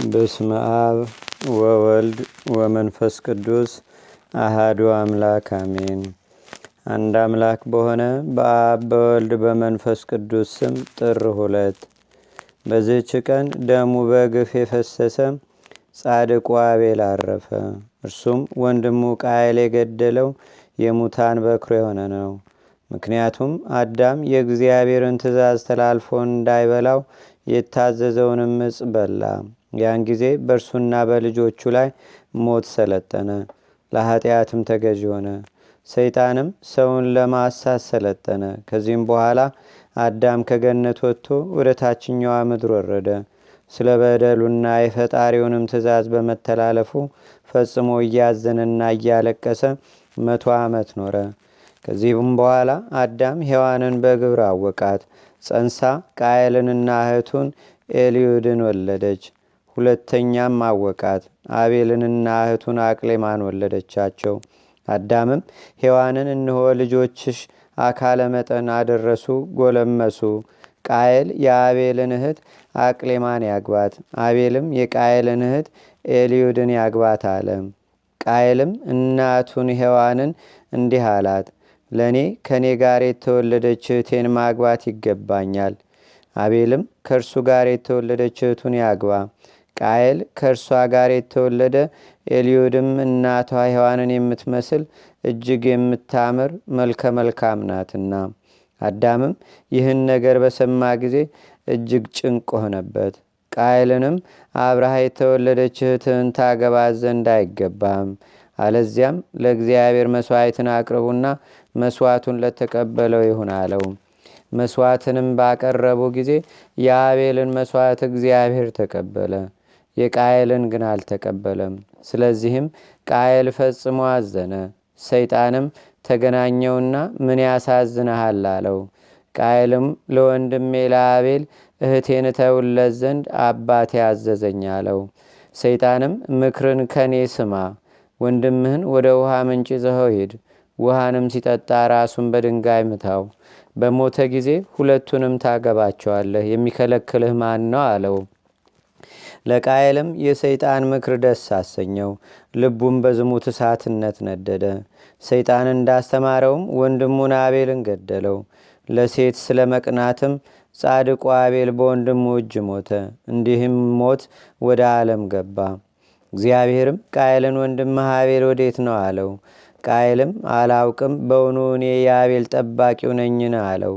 በስመ አብ ወወልድ ወመንፈስ ቅዱስ አሃዱ አምላክ አሜን። አንድ አምላክ በሆነ በአብ በወልድ በመንፈስ ቅዱስ ስም ጥር 2 በዚህች ቀን ደሙ በግፍ የፈሰሰ ጻድቁ አቤል አረፈ። እርሱም ወንድሙ ቃየል የገደለው የሙታን በኩር የሆነ ነው። ምክንያቱም አዳም የእግዚአብሔርን ትእዛዝ ተላልፎ እንዳይበላው የታዘዘውንም ዕፅ በላ። ያን ጊዜ በእርሱና በልጆቹ ላይ ሞት ሰለጠነ፣ ለኃጢአትም ተገዥ ሆነ። ሰይጣንም ሰውን ለማሳት ሰለጠነ። ከዚህም በኋላ አዳም ከገነት ወጥቶ ወደ ታችኛዋ ምድር ወረደ። ስለ በደሉና የፈጣሪውንም ትእዛዝ በመተላለፉ ፈጽሞ እያዘነና እያለቀሰ 100 ዓመት ኖረ። ከዚህም በኋላ አዳም ሔዋንን በግብር አወቃት። ጸንሳ ቃየልንና እህቱን ኤልዩድን ወለደች። ሁለተኛም አወቃት፣ አቤልንና እህቱን አቅሌማን ወለደቻቸው። አዳምም ሔዋንን እንሆ ልጆችሽ አካለ መጠን አደረሱ፣ ጎለመሱ። ቃየል የአቤልን እህት አቅሌማን ያግባት፣ አቤልም የቃየልን እህት ኤልዩድን ያግባት አለ። ቃየልም እናቱን ሔዋንን እንዲህ አላት፣ ለእኔ ከእኔ ጋር የተወለደች እህቴን ማግባት ይገባኛል። አቤልም ከእርሱ ጋር የተወለደች እህቱን ያግባ። ቃየል ከእርሷ ጋር የተወለደ ኤልዩድም እናቷ ሔዋንን የምትመስል እጅግ የምታምር መልከ መልካም ናትና። አዳምም ይህን ነገር በሰማ ጊዜ እጅግ ጭንቅ ሆነበት። ቃየልንም አብርሃ የተወለደች እህትህን ታገባት ዘንድ አይገባም፣ አለዚያም ለእግዚአብሔር መሥዋዕትን አቅርቡና መሥዋዕቱን ለተቀበለው ይሁን አለው። መሥዋዕትንም ባቀረቡ ጊዜ የአቤልን መሥዋዕት እግዚአብሔር ተቀበለ፣ የቃየልን ግን አልተቀበለም። ስለዚህም ቃየል ፈጽሞ አዘነ። ሰይጣንም ተገናኘውና ምን ያሳዝንሃል አለው። ቃየልም ለወንድሜ ለአቤል እህቴን እተውለት ዘንድ አባቴ አዘዘኝ አለው። ሰይጣንም ምክርን ከኔ ስማ፣ ወንድምህን ወደ ውሃ ምንጭ ይዘኸው ሂድ፣ ውሃንም ሲጠጣ ራሱን በድንጋይ ምታው፣ በሞተ ጊዜ ሁለቱንም ታገባቸዋለህ፣ የሚከለክልህ ማን ነው አለው። ለቃየልም የሰይጣን ምክር ደስ አሰኘው፣ ልቡም በዝሙት እሳትነት ነደደ። ሰይጣን እንዳስተማረውም ወንድሙን አቤልን ገደለው። ለሴት ስለ መቅናትም ጻድቁ አቤል በወንድሙ እጅ ሞተ። እንዲህም ሞት ወደ ዓለም ገባ። እግዚአብሔርም ቃየልን ወንድምህ አቤል ወዴት ነው አለው። ቃየልም አላውቅም፣ በውኑ እኔ የአቤል ጠባቂው ነኝን አለው።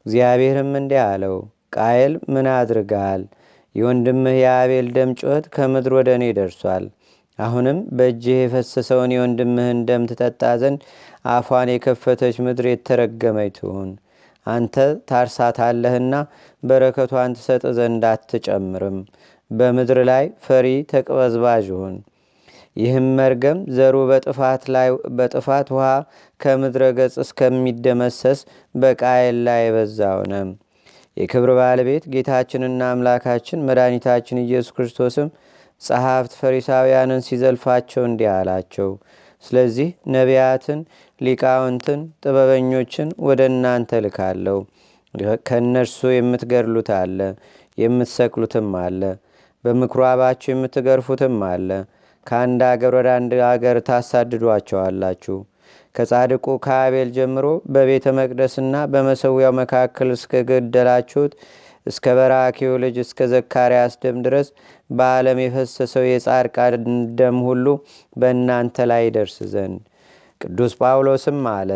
እግዚአብሔርም እንዲህ አለው፣ ቃየል ምን አድርገሃል? የወንድምህ የአቤል ደም ጩኸት ከምድር ወደ እኔ ደርሷል። አሁንም በእጅህ የፈሰሰውን የወንድምህን ደም ትጠጣ ዘንድ አፏን የከፈተች ምድር የተረገመች ትሁን። አንተ ታርሳታለህና በረከቷን ትሰጥ ዘንድ አትጨምርም። በምድር ላይ ፈሪ ተቅበዝባዥ ሁን። ይህም መርገም ዘሩ በጥፋት ውሃ ከምድረ ገጽ እስከሚደመሰስ በቃየል ላይ የበዛ ሆነ። የክብር ባለቤት ጌታችንና አምላካችን መድኃኒታችን ኢየሱስ ክርስቶስም ጸሐፍት ፈሪሳውያንን ሲዘልፋቸው እንዲህ አላቸው፣ ስለዚህ ነቢያትን፣ ሊቃውንትን፣ ጥበበኞችን ወደ እናንተ ልካለሁ። ከእነርሱ የምትገድሉት አለ፣ የምትሰቅሉትም አለ፣ በምኩራባችሁ የምትገርፉትም አለ። ከአንድ አገር ወደ አንድ አገር ታሳድዷቸዋላችሁ። ከጻድቁ ከአቤል ጀምሮ በቤተ መቅደስና በመሰዊያው መካከል እስከ ገደላችሁት እስከ በራኪው ልጅ እስከ ዘካርያስ ደም ድረስ በዓለም የፈሰሰው የጻድቃን ደም ሁሉ በእናንተ ላይ ይደርስ ዘንድ። ቅዱስ ጳውሎስም አለ፣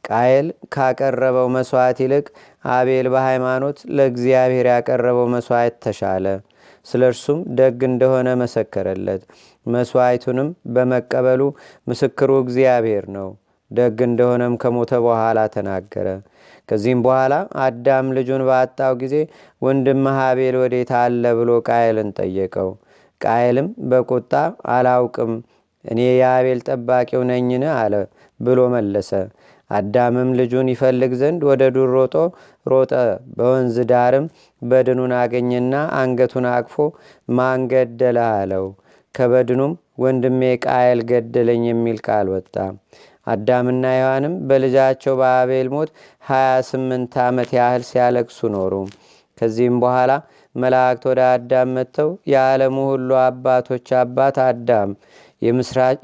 ቃየል ካቀረበው መሥዋዕት ይልቅ አቤል በሃይማኖት ለእግዚአብሔር ያቀረበው መሥዋዕት ተሻለ። ስለ እርሱም ደግ እንደሆነ መሰከረለት። መሥዋዕቱንም በመቀበሉ ምስክሩ እግዚአብሔር ነው። ደግ እንደሆነም ከሞተ በኋላ ተናገረ። ከዚህም በኋላ አዳም ልጁን ባጣው ጊዜ ወንድምህ አቤል ወዴት አለ ብሎ ቃየልን ጠየቀው። ቃየልም በቁጣ አላውቅም፣ እኔ የአቤል ጠባቂው ነኝን አለ ብሎ መለሰ። አዳምም ልጁን ይፈልግ ዘንድ ወደ ዱር ሮጠ። በወንዝ ዳርም በድኑን አገኘና አንገቱን አቅፎ ማን ገደለህ አለው። ከበድኑም ወንድሜ ቃየል ገደለኝ የሚል ቃል ወጣ። አዳምና ሔዋንም በልጃቸው በአቤል ሞት 28 ዓመት ያህል ሲያለቅሱ ኖሩ። ከዚህም በኋላ መላእክት ወደ አዳም መጥተው የዓለሙ ሁሉ አባቶች አባት አዳም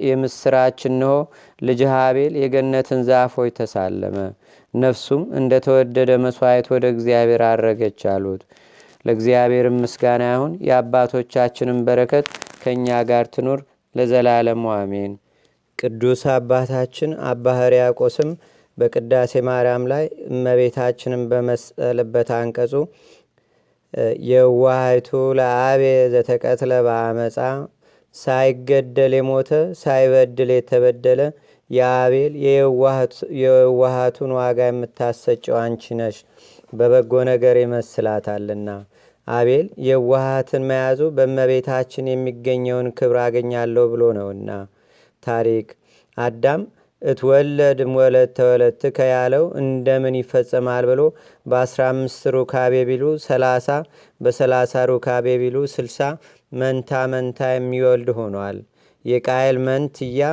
የምስራች እንሆ ልጅህ አቤል የገነትን ዛፎች ተሳለመ፣ ነፍሱም እንደ ተወደደ መሥዋዕት ወደ እግዚአብሔር አረገች አሉት። ለእግዚአብሔርም ምስጋና ይሁን። የአባቶቻችንም በረከት ከእኛ ጋር ትኑር ለዘላለሙ አሜን። ቅዱስ አባታችን አባ ሕርያቆስም በቅዳሴ ማርያም ላይ እመቤታችንን በመስጠልበት አንቀጹ የዋሃይቱ ለአቤ ዘተቀትለ በአመፃ ሳይገደል የሞተ ሳይበድል የተበደለ የአቤል የዋሃቱን ዋጋ የምታሰጨው አንቺ ነሽ፣ በበጎ ነገር ይመስላታልና። አቤል የዋሃትን መያዙ በእመቤታችን የሚገኘውን ክብር አገኛለሁ ብሎ ነውና። ታሪክ አዳም እትወለድም ወለት ተወለትከ ያለው እንደምን ይፈጸማል ብሎ በ15 ሩካቤ ቢሉ 30 በ30 ሩካቤ ቢሉ 60 መንታ መንታ የሚወልድ ሆኗል። የቃየል መንትያ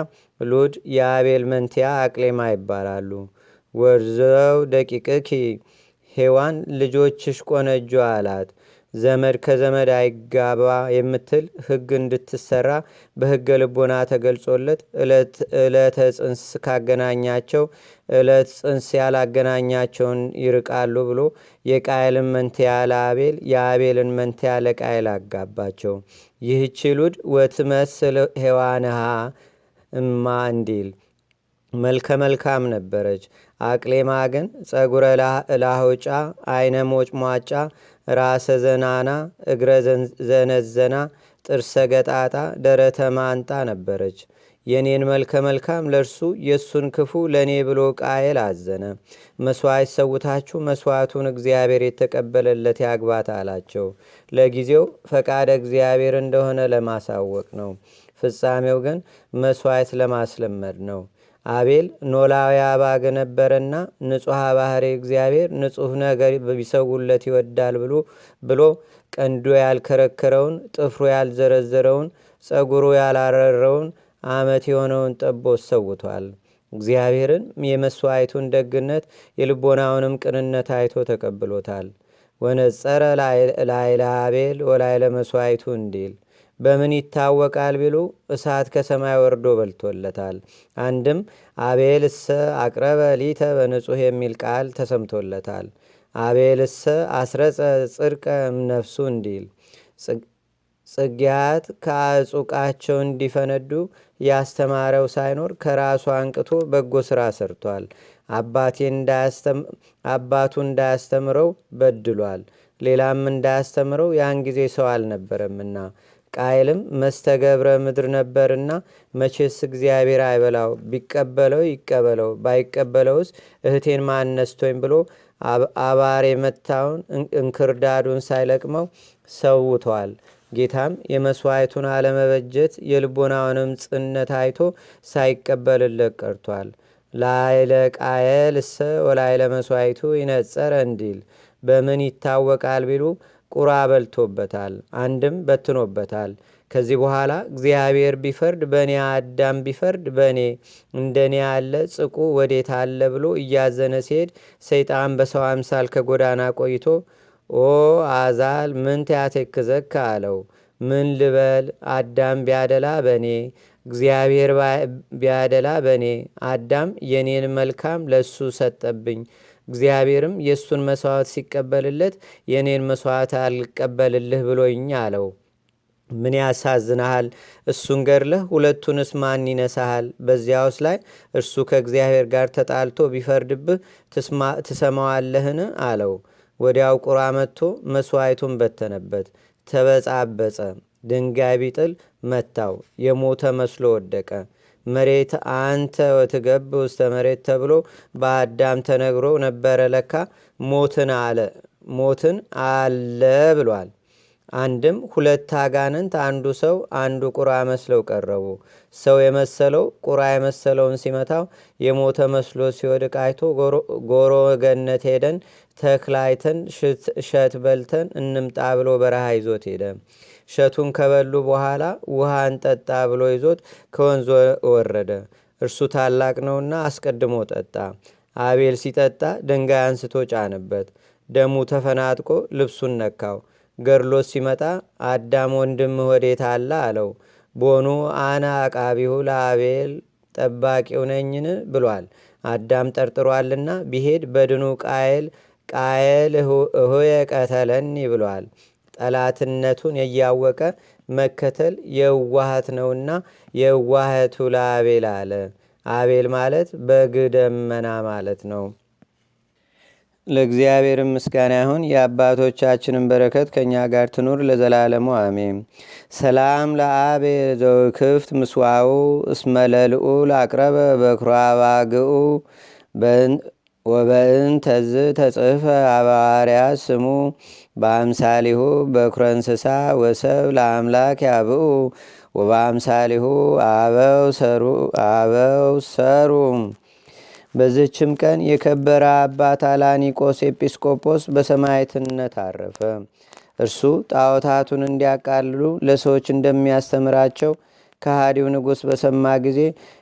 ሉድ የአቤል መንትያ አቅሌማ ይባላሉ። ወርዘው ደቂቅኪ ሔዋን ልጆችሽ ቆነጆ አላት። ዘመድ ከዘመድ አይጋባ የምትል ሕግ እንድትሰራ በሕገ ልቦና ተገልጾለት ዕለተ ጽንስ ካገናኛቸው ዕለት ጽንስ ያላገናኛቸውን ይርቃሉ ብሎ የቃየልን መንትያ ለአቤል የአቤልን መንትያ ለቃየል አጋባቸው። ይህች ሉድ ወትመስል ሔዋንሃ እማ እንዲል መልከ መልካም ነበረች። አቅሌማ ግን ጸጉረ ላሆጫ አይነ ሞጭሟጫ ራሰ ዘናና እግረ ዘነዘና ጥርሰ ገጣጣ ደረተ ማንጣ ነበረች። የኔን መልከ መልካም ለእርሱ የእሱን ክፉ ለእኔ ብሎ ቃየል አዘነ። መሥዋዕት ሰውታችሁ መሥዋዕቱን እግዚአብሔር የተቀበለለት ያግባት አላቸው። ለጊዜው ፈቃደ እግዚአብሔር እንደሆነ ለማሳወቅ ነው። ፍጻሜው ግን መሥዋዕት ለማስለመድ ነው። አቤል ኖላዊ አባግ ነበረና ንጹሐ ባህሪ እግዚአብሔር ንጹሕ ነገር ቢሰውለት ይወዳል ብሎ ቀንዶ ያልከረከረውን ጥፍሩ ያልዘረዘረውን ጸጉሩ ያላረረውን ዓመት የሆነውን ጠቦት ሰውቷል። እግዚአብሔርን የመሥዋዕቱን ደግነት የልቦናውንም ቅንነት አይቶ ተቀብሎታል። ወነጸረ ላይለ አቤል ወላይለ መሥዋዕቱ እንዲል በምን ይታወቃል ቢሉ እሳት ከሰማይ ወርዶ በልቶለታል። አንድም አቤልሰ አቅረበ ሊተ በንጹሕ የሚል ቃል ተሰምቶለታል። አቤልሰ አስረጸ ጽድቀ ነፍሱ እንዲል ጽጌያት ከአጹቃቸው እንዲፈነዱ ያስተማረው ሳይኖር ከራሱ አንቅቶ በጎ ሥራ ሰርቷል። አባቱ እንዳያስተምረው በድሏል። ሌላም እንዳያስተምረው ያን ጊዜ ሰው አልነበረምና። ቃይልም መስተገብረ ምድር ነበርና መቼስ እግዚአብሔር አይበላው፣ ቢቀበለው ይቀበለው፣ ባይቀበለውስ እህቴን ማነስቶኝ ብሎ አባር የመታውን እንክርዳዱን ሳይለቅመው ሰውቷል። ጌታም የመሥዋዕቱን አለመበጀት የልቦናውንም ጽነት አይቶ ሳይቀበልለት ቀርቷል። ላይለ ቃየል እሰ ወላይለ መሥዋዕቱ ይነጸረ እንዲል በምን ይታወቃል ቢሉ ቁራ በልቶበታል፣ አንድም በትኖበታል። ከዚህ በኋላ እግዚአብሔር ቢፈርድ በእኔ አዳም ቢፈርድ በእኔ እንደኔ ያለ ጽቁ ወዴት አለ ብሎ እያዘነ ሲሄድ ሰይጣን በሰው አምሳል ከጎዳና ቆይቶ ኦ አዛል ምን ትያቴክዘካ አለው። ምን ልበል? አዳም ቢያደላ በእኔ እግዚአብሔር ቢያደላ በእኔ አዳም የኔን መልካም ለሱ ሰጠብኝ፣ እግዚአብሔርም የእሱን መሥዋዕት ሲቀበልለት የኔን መሥዋዕት አልቀበልልህ ብሎኝ አለው። ምን ያሳዝናሃል? እሱን ገድለህ ሁለቱንስ ማን ይነሳሃል? በዚያውስ ላይ እርሱ ከእግዚአብሔር ጋር ተጣልቶ ቢፈርድብህ ትሰማዋለህን? አለው። ወዲያው ቁራ መጥቶ መሥዋዕቱን በተነበት፣ ተበጻበጸ። ድንጋይ ቢጥል መታው፣ የሞተ መስሎ ወደቀ። መሬት አንተ ወትገብ ውስተ መሬት ተብሎ በአዳም ተነግሮ ነበረ። ለካ ሞትን አለ ብሏል። አንድም ሁለት አጋንንት አንዱ ሰው አንዱ ቁራ መስለው ቀረቡ። ሰው የመሰለው ቁራ የመሰለውን ሲመታው የሞተ መስሎ ሲወድቅ አይቶ ጎሮ ገነት ሄደን ተክላይተን እሸት በልተን እንምጣ ብሎ በረሃ ይዞት ሄደ። እሸቱን ከበሉ በኋላ ውሃ እንጠጣ ብሎ ይዞት ከወንዝ ወረደ። እርሱ ታላቅ ነውና አስቀድሞ ጠጣ። አቤል ሲጠጣ ድንጋይ አንስቶ ጫነበት። ደሙ ተፈናጥቆ ልብሱን ነካው። ገድሎት ሲመጣ አዳም ወንድምህ ወዴት አለ አለው። ቦኑ አነ አቃቢሁ ለአቤል ጠባቂው ነኝን ብሏል። አዳም ጠርጥሯልና ቢሄድ በድኑ ቃየል እሁየ ቀተለኒ ብሏል። ጠላትነቱን እያወቀ መከተል የዋሃት ነውና የዋህቱ ለአቤል አለ። አቤል ማለት በግ ደመና ማለት ነው። ለእግዚአብሔር ምስጋና ይሁን። የአባቶቻችንን በረከት ከእኛ ጋር ትኑር ለዘላለሙ አሜን። ሰላም ለአቤል ዘውክፍት ምስዋው እስመለልኡ ላቅረበ በኩራ ባግኡ ወበእን ተዝ ተጽፈ አባርያ ስሙ በአምሳሊሁ በኩረ እንስሳ ወሰብ ለአምላክ ያብኡ ወበአምሳሊሁ አበው ሰሩ። በዝችም ቀን የከበረ አባት አላኒቆስ ኤጲስቆጶስ በሰማዕትነት አረፈ። እርሱ ጣዖታቱን እንዲያቃልሉ ለሰዎች እንደሚያስተምራቸው ከሃዲው ንጉሥ በሰማ ጊዜ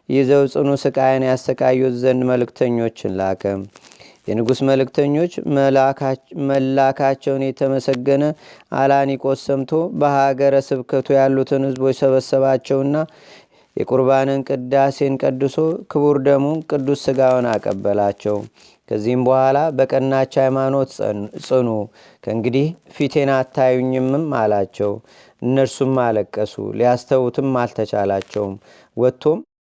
ይዘው ጽኑ ስቃይን ያሰቃዩት ዘንድ መልእክተኞችን ላከ። የንጉሥ መልእክተኞች መላካቸውን የተመሰገነ አላኒቆስ ሰምቶ በሀገረ ስብከቱ ያሉትን ሕዝቦች ሰበሰባቸውና የቁርባንን ቅዳሴን ቀድሶ ክቡር ደሙን ቅዱስ ሥጋውን አቀበላቸው። ከዚህም በኋላ በቀናች ሃይማኖት ጽኑ፣ ከእንግዲህ ፊቴን አታዩኝምም አላቸው። እነርሱም አለቀሱ፣ ሊያስተውትም አልተቻላቸውም። ወጥቶም